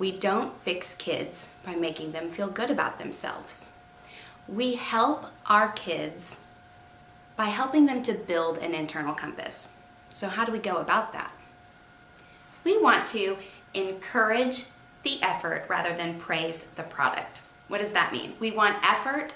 We don't fix kids by making them feel good about themselves. We help our kids by helping them to build an internal compass. So how do we go about that? We want to encourage the effort rather than praise the product. What does that mean? We want effort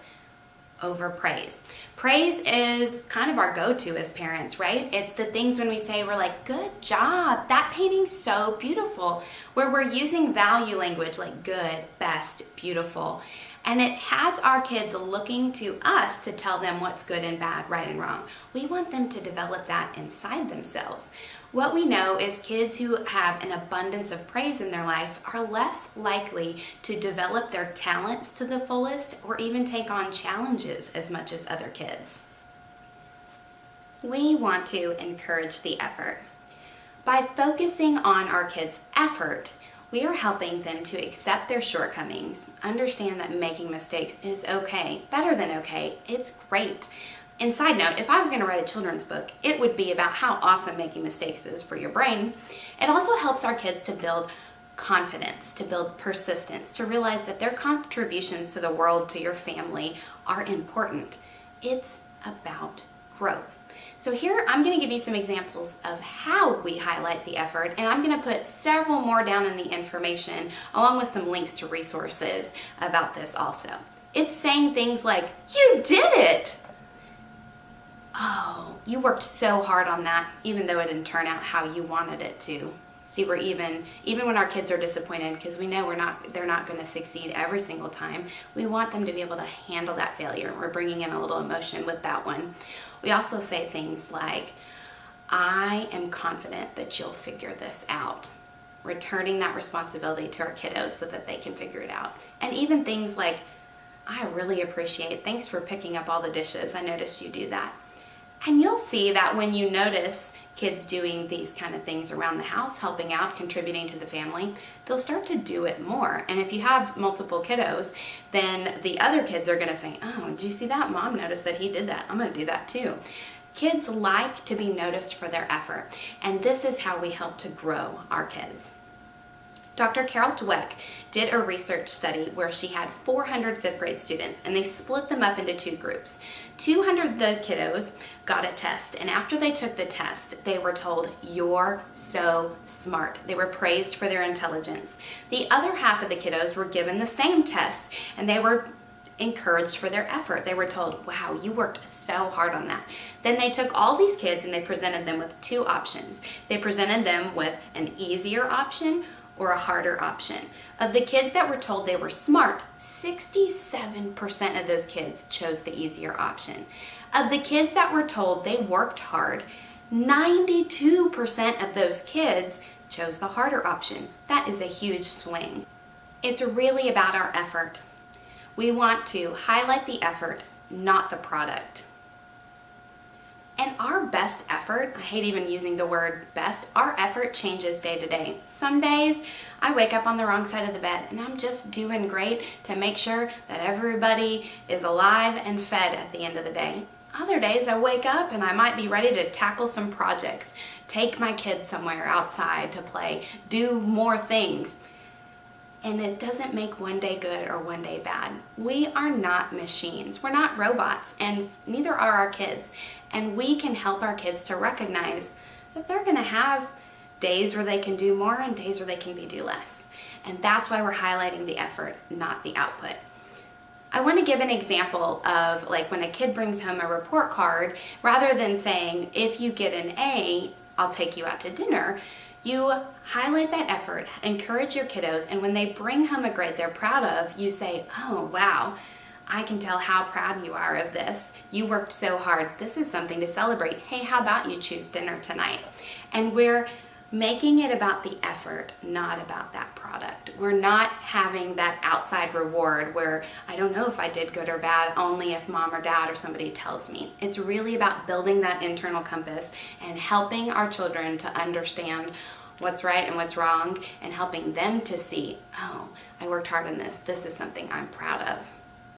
over praise. Praise is kind of our go-to as parents, right? It's the things when we say, we're like, good job, that painting's so beautiful, where we're using value language like good, best, beautiful. And it has our kids looking to us to tell them what's good and bad, right and wrong. We want them to develop that inside themselves. What we know is kids who have an abundance of praise in their life are less likely to develop their talents to the fullest or even take on challenges as much as other kids. We want to encourage the effort. By focusing on our kids' effort, we are helping them to accept their shortcomings, understand that making mistakes is okay, better than okay, it's great. And side note, if I was going to write a children's book, it would be about how awesome making mistakes is for your brain. It also helps our kids to build confidence, to build persistence, to realize that their contributions to the world, to your family, are important. It's about growth. So here I'm going to give you some examples of how we highlight the effort, and I'm going to put several more down in the information along with some links to resources about this also. It's saying things like, "You did it!" "Oh, you worked so hard on that, even though it didn't turn out how you wanted it to." See, we're even when our kids are disappointed, because we know they're not going to succeed every single time, we want them to be able to handle that failure. We're bringing in a little emotion with that one. We also say things like, "I am confident that you'll figure this out." Returning that responsibility to our kiddos so that they can figure it out. And even things like, "I really appreciate, thanks for picking up all the dishes. I noticed you do that." And you'll see that when you notice kids doing these kind of things around the house, helping out, contributing to the family, they'll start to do it more. And if you have multiple kiddos, then the other kids are going to say, "Oh, did you see that? Mom noticed that he did that. I'm going to do that too." Kids like to be noticed for their effort, and this is how we help to grow our kids. Dr. Carol Dweck did a research study where she had 400 fifth grade students, and they split them up into two groups. 200 of the kiddos got a test, and after they took the test, they were told, "You're so smart." They were praised for their intelligence. The other half of the kiddos were given the same test, and they were encouraged for their effort. They were told, "Wow, you worked so hard on that." Then they took all these kids and they presented them with two options. They presented them with an easier option or a harder option. Of the kids that were told they were smart, 67% of those kids chose the easier option. Of the kids that were told they worked hard, 92% of those kids chose the harder option. That is a huge swing. It's really about our effort. We want to highlight the effort, not the product. And our best effort, I hate even using the word best, our effort changes day to day. Some days I wake up on the wrong side of the bed and I'm just doing great to make sure that everybody is alive and fed at the end of the day. Other days I wake up and I might be ready to tackle some projects, take my kids somewhere outside to play, do more things. And it doesn't make one day good or one day bad. We are not machines. We're not robots, and neither are our kids. And we can help our kids to recognize that they're going to have days where they can do more and days where they can do less. And that's why we're highlighting the effort, not the output. I want to give an example of like when a kid brings home a report card, rather than saying, "If you get an A, I'll take you out to dinner." You highlight that effort, encourage your kiddos, and when they bring home a grade they're proud of, you say, "Oh, wow, I can tell how proud you are of this. You worked so hard. This is something to celebrate. Hey, how about you choose dinner tonight?" And we're making it about the effort, not about that product. We're not having that outside reward where I don't know if I did good or bad, only if mom or dad or somebody tells me. It's really about building that internal compass and helping our children to understand what's right and what's wrong, and helping them to see, "Oh, I worked hard on this. This is something I'm proud of."